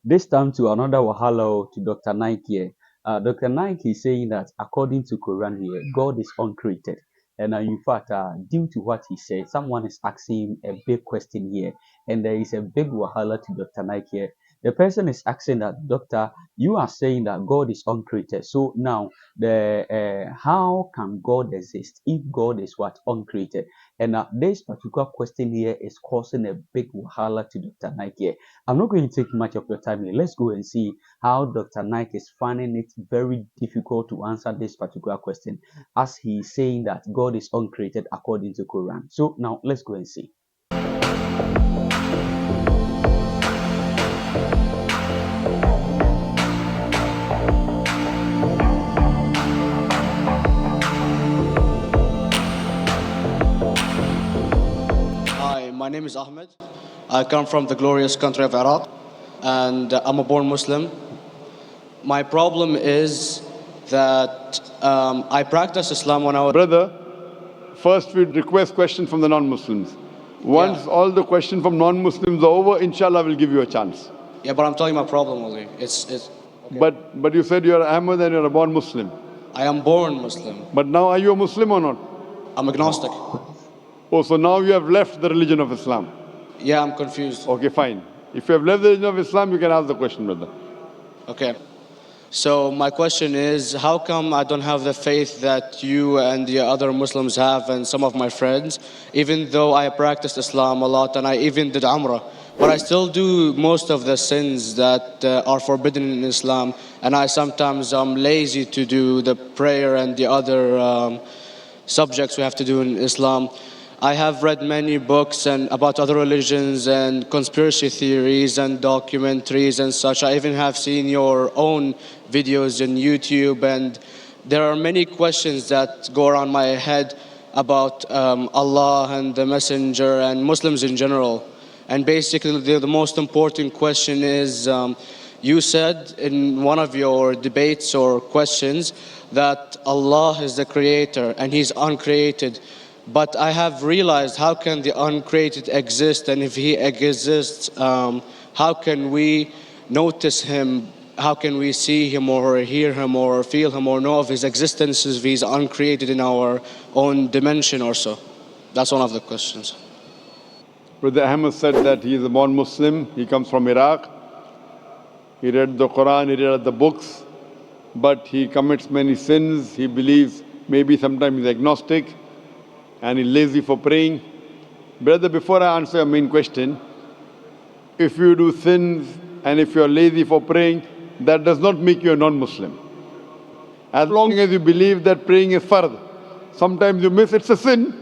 This time to another wahala to Dr. Naik here. Dr. Naik is saying that according to Quran here, God is uncreated. And in fact, due to what he said, someone is asking a big question here, and there is a big wahala to Dr. Naik here. The person is asking that, Doctor, you are saying that God is uncreated. So now, how can God exist if God is what uncreated? And this particular question here is causing a big wahala to Dr. Naik here. I'm not going to take much of your time here. Let's go and see how Dr. Naik is finding it very difficult to answer this particular question, as he is saying that God is uncreated according to Quran. So now let's go and see. Hi, my name is Ahmed. I come from the glorious country of Iraq, and I'm a born Muslim. My problem is that I practiced Islam when I was. Brother, first we request questions from the non-Muslims. Once all the questions from non-Muslims are over, inshallah, we'll give you a chance. Yeah, but I'm telling you my problem only. It's okay. But you said you're Ahmed and you're a born Muslim. I am born Muslim. But now are you a Muslim or not? I'm agnostic. Oh, so now you have left the religion of Islam. Yeah, I'm confused. Okay, fine. If you have left the religion of Islam, you can ask the question, brother. Okay. So my question is, how come I don't have the faith that you and the other Muslims have and some of my friends, even though I practiced Islam a lot and I even did Umrah, but I still do most of the sins that are forbidden in Islam, and I sometimes am lazy to do the prayer and the other subjects we have to do in Islam. I have read many books and about other religions and conspiracy theories and documentaries and such. I even have seen your own videos on YouTube, and there are many questions that go around my head about Allah and the Messenger and Muslims in general. And basically, the most important question is, you said in one of your debates or questions that Allah is the creator and He's uncreated. But I have realized, how can the uncreated exist? And if He exists, how can we notice Him? How can we see Him or hear Him or feel Him or know of His existence if He's uncreated in our own dimension or so? That's one of the questions. Brother Ahmed said that he is a born Muslim. He comes from Iraq. He read the Quran, he read the books, but he commits many sins. He believes maybe sometimes he's agnostic and he's lazy for praying. Brother, before I answer your main question, if you do sins and if you're lazy for praying, that does not make you a non-Muslim. As long as you believe that praying is fard, sometimes you miss, it's a sin.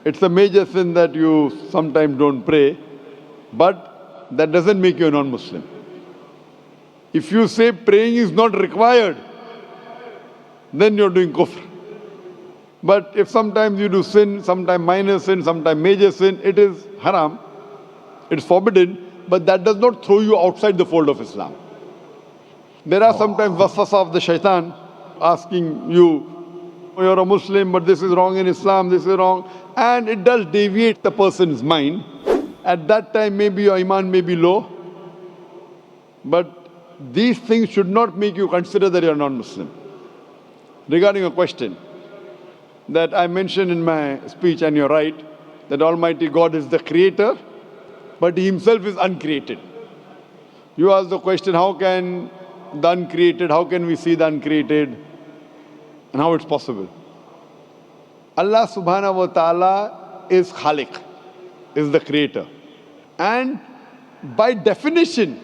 It's a major sin that you sometimes don't pray, but that doesn't make you a non-Muslim. If you say praying is not required, then you're doing kufr. But if sometimes you do sin, sometimes minor sin, sometimes major sin, it is haram, it's forbidden, but that does not throw you outside the fold of Islam. There are sometimes waswasa of the shaitan asking you, you're a Muslim, but this is wrong in Islam, this is wrong. And it does deviate the person's mind. At that time, maybe your iman may be low. But these things should not make you consider that you're non-Muslim. Regarding a question that I mentioned in my speech, and you're right, that Almighty God is the creator, but He Himself is uncreated. You ask the question, how can the uncreated, how can we see the uncreated, and how it's possible? Allah subhanahu wa ta'ala is Khaliq, is the creator. And by definition,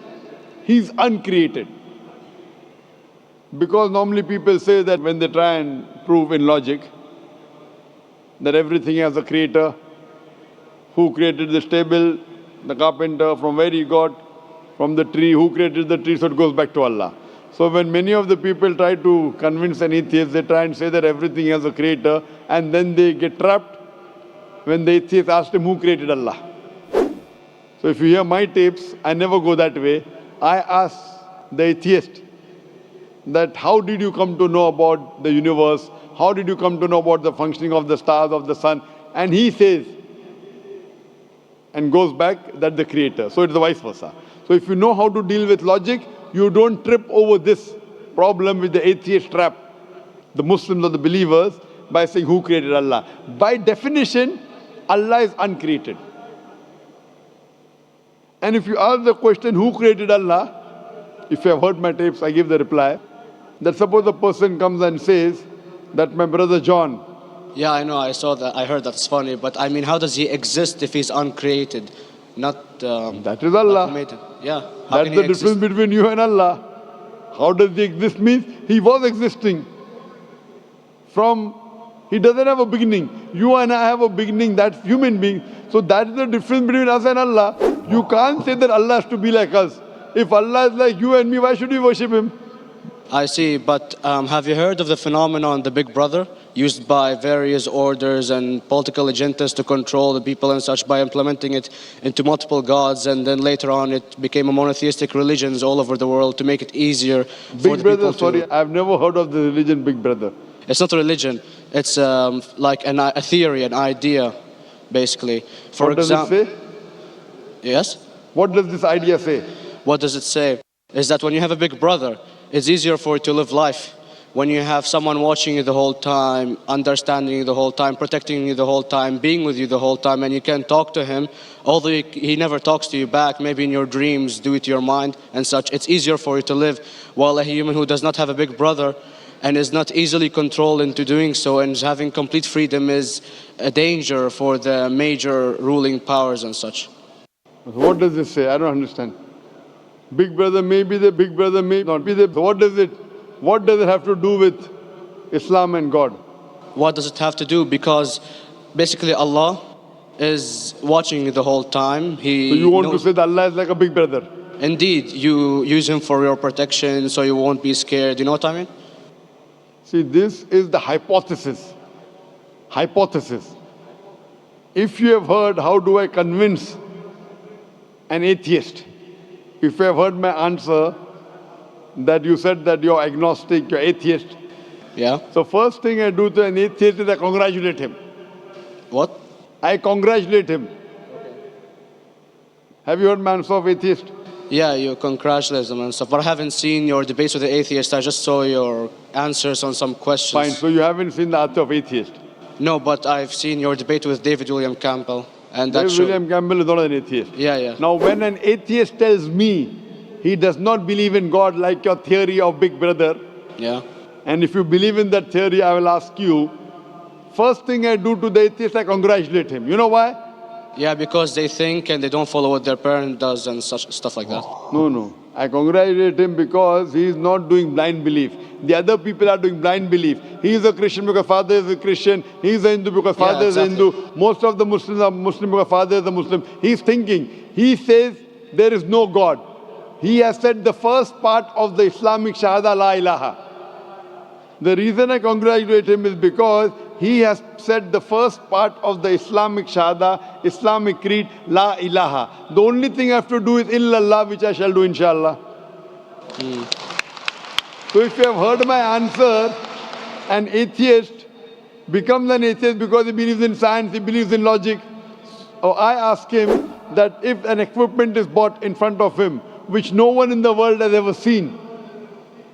He's uncreated. Because normally people say that when they try and prove in logic that everything has a creator, who created this table, the carpenter, from where he got, from the tree, who created the tree, so it goes back to Allah. So when many of the people try to convince an atheist, they try and say that everything has a creator, and then they get trapped when the atheist asks him, who created Allah? So if you hear my tapes, I never go that way. I ask the atheist that how did you come to know about the universe? How did you come to know about the functioning of the stars, of the sun? And he says, and goes back, that the creator. So it's the vice versa. So if you know how to deal with logic, you don't trip over this problem with the atheist trap, the Muslims or the believers, by saying who created Allah. By definition, Allah is uncreated. And if you ask the question, who created Allah? If you have heard my tapes, I give the reply. That suppose a person comes and says that my brother John. Yeah, I know, I saw that, I heard that's funny, but I mean, how does he exist if he's uncreated? Not that is Allah. acclimated. Yeah. How That's can the he difference exist? between you and Allah. How does he exist means he was existing. He doesn't have a beginning. You and I have a beginning, that's human being. So that is the difference between us and Allah. You can't say that Allah has to be like us. If Allah is like you and me, why should we worship Him? I see, but have you heard of the phenomenon, the Big Brother, used by various orders and political agendas to control the people and such by implementing it into multiple gods, and then later on it became a monotheistic religions all over the world to make it easier for Big the Brother, people to... sorry, I've never heard of the religion Big Brother. It's not a religion, it's like a theory, an idea, basically. For What does it say? Yes? What does this idea say? What does it say? Is that when you have a big brother, it's easier for you to live life. When you have someone watching you the whole time, understanding you the whole time, protecting you the whole time, being with you the whole time, and you can talk to him, although he never talks to you back, maybe in your dreams, do it to your mind and such, it's easier for you to live. While a human who does not have a big brother and is not easily controlled into doing so and is having complete freedom is a danger for the major ruling powers and such. What does this say? I don't understand. Big Brother may be the Big Brother, may not be the... What does it have to do with Islam and God? What does it have to do? Because basically Allah is watching you the whole time. So you want to say that Allah is like a Big Brother? Indeed, you use Him for your protection so you won't be scared. You know what I mean? See, this is the hypothesis. Hypothesis. If you have heard, how do I convince an atheist? If you have heard my answer, that you said that you're agnostic, you're atheist. Yeah. So first thing I do to an atheist is I congratulate him. What? I congratulate him. Have you heard my answer of atheist? Yeah, you congratulate them and stuff. But I haven't seen your debates with the atheist. I just saw your answers on some questions. Fine, so you haven't seen the answer of atheist? No, but I've seen your debate with David William Campbell. And that's William Campbell is not an atheist. Yeah, yeah. Now when an atheist tells me he does not believe in God like your theory of Big Brother, yeah, and if you believe in that theory, I will ask you, first thing I do to the atheist, I congratulate him. You know why? Yeah, because they think and they don't follow what their parent does and such stuff like that. No. I congratulate him because he is not doing blind belief. The other people are doing blind belief. He is a Christian because father is a Christian. He is a Hindu because father is a Hindu. Most of the Muslims are Muslim because father is a Muslim. He is thinking. He says there is no God. He has said the first part of the Islamic Shahada, La ilaha. The reason I congratulate him is because he has said the first part of the Islamic Shahada, Islamic Creed, La ilaha. The only thing I have to do is illallah, which I shall do inshallah. So if you have heard my answer, an atheist becomes an atheist because he believes in science, he believes in logic. Or I ask him that if an equipment is bought in front of him, which no one in the world has ever seen,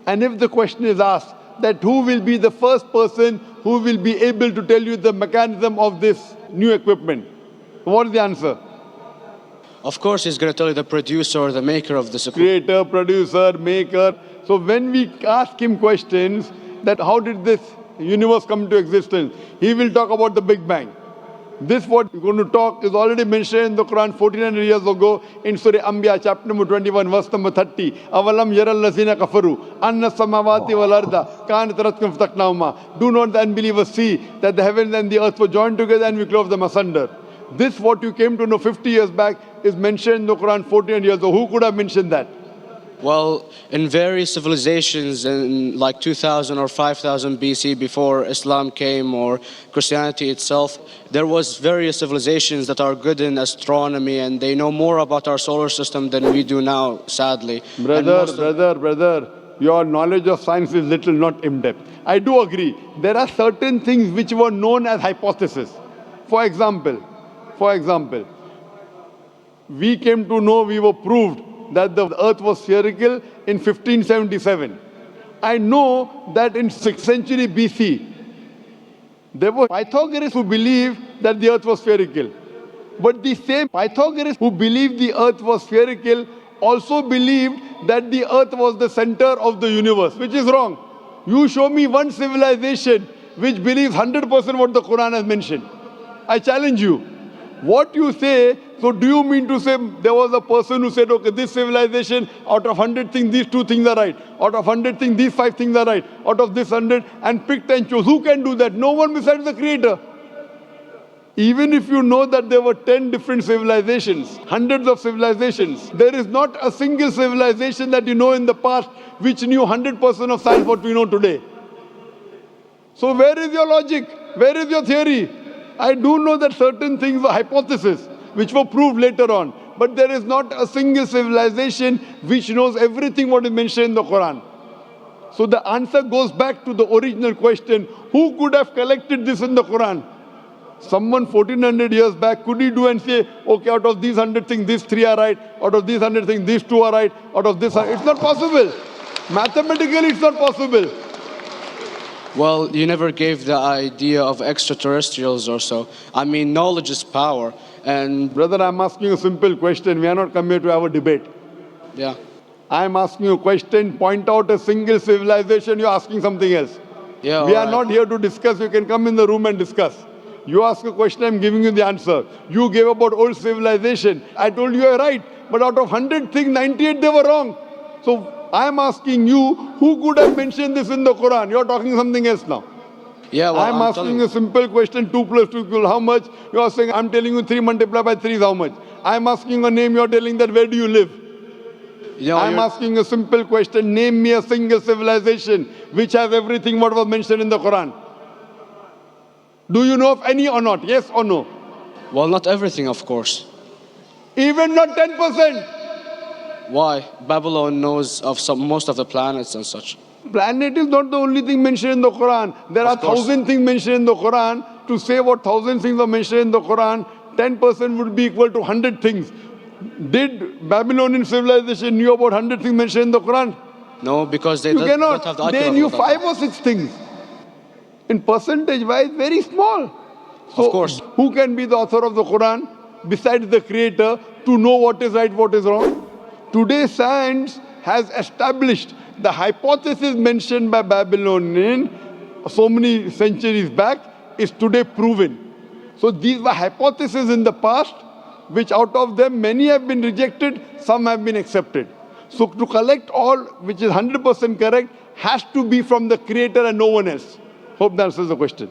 and if the question is asked, that who will be the first person who will be able to tell you the mechanism of this new equipment? What is the answer? Of course, he's going to tell you the producer or the maker of this equipment. Creator, producer, maker. So when we ask him questions that how did this universe come into existence, he will talk about the Big Bang. This what we're going to talk is already mentioned in the Quran 1400 years ago in Surah Anbiya chapter number 21 verse number 30. Avalam yaral lazina kafaru anna samawati wal arda kanat ratkum fataknahuma. Do not the unbelievers see that the heavens and the earth were joined together and we clove them asunder. This what you came to know 50 years back is mentioned in the Quran 1400 years ago. Who could have mentioned that? Well, in various civilizations in like 2000 or 5000 BC before Islam came or Christianity itself, there was various civilizations that are good in astronomy and they know more about our solar system than we do now, sadly. Brother, your knowledge of science is little, not in-depth. I do agree. There are certain things which were known as hypotheses. For example, we came to know we were proved that the earth was spherical in 1577. I know that in 6th century BC, there were Pythagoreans who believed that the earth was spherical. But the same Pythagoreans who believed the earth was spherical also believed that the earth was the center of the universe, which is wrong. You show me one civilization which believes 100% what the Quran has mentioned. I challenge you. What you say, so do you mean to say there was a person who said, okay, this civilization, out of 100 things, these 2 things are right. Out of 100 things, these 5 things are right. Out of this 100, and picked and chose. Who can do that? No one besides the Creator. Even if you know that there were 10 different civilizations, hundreds of civilizations, there is not a single civilization that you know in the past which knew 100% of science what we know today. So where is your logic? Where is your theory? I do know that certain things were hypotheses, which were proved later on. But there is not a single civilization which knows everything what is mentioned in the Quran. So the answer goes back to the original question, who could have collected this in the Quran? Someone 1400 years back, could he do and say, okay, out of these 100 things, these 3 are right. Out of these 100 things, these 2 are right. Out of this, it's not possible. Mathematically, it's not possible. Well, you never gave the idea of extraterrestrials or so. I mean, knowledge is power. And brother, I'm asking you a simple question. We are not come here to have a debate. yeah. I'm asking you a question. Point out a single civilization. You're asking something else. Yeah, we are not here to discuss. You can come in the room and discuss. You ask a question, I'm giving you the answer. You gave about old civilization. I told you you're right. But out of 100 things, 98 they were wrong. So I'm asking you, who could have mentioned this in the Quran? You're talking something else now. Yeah, well, I'm asking a simple question, 2 plus 2 equals how much? You're saying, I'm telling you 3 multiplied by 3 is how much? I'm asking a name, you're telling that where do you live? I'm asking a simple question, name me a single civilization which has everything what was mentioned in the Quran. Do you know of any or not? Yes or no? Well, not everything, of course. Even not 10%. Why? Babylon knows of most of the planets and such. Planet is not the only thing mentioned in the Quran. There are 1,000 things mentioned in the Quran. To say what 1,000 things are mentioned in the Quran, 10% would be equal to 100 things. Did Babylonian civilization knew about 100 things mentioned in the Quran? No, because they don't have the They knew 5 or 6 things. In percentage wise, very small. So, of course. Who can be the author of the Quran besides the Creator to know what is right, what is wrong? Today, science has established the hypothesis mentioned by Babylonian so many centuries back is today proven. So these were hypotheses in the past, which out of them many have been rejected, some have been accepted. So to collect all which is 100% correct has to be from the Creator and no one else. Hope that answers the question.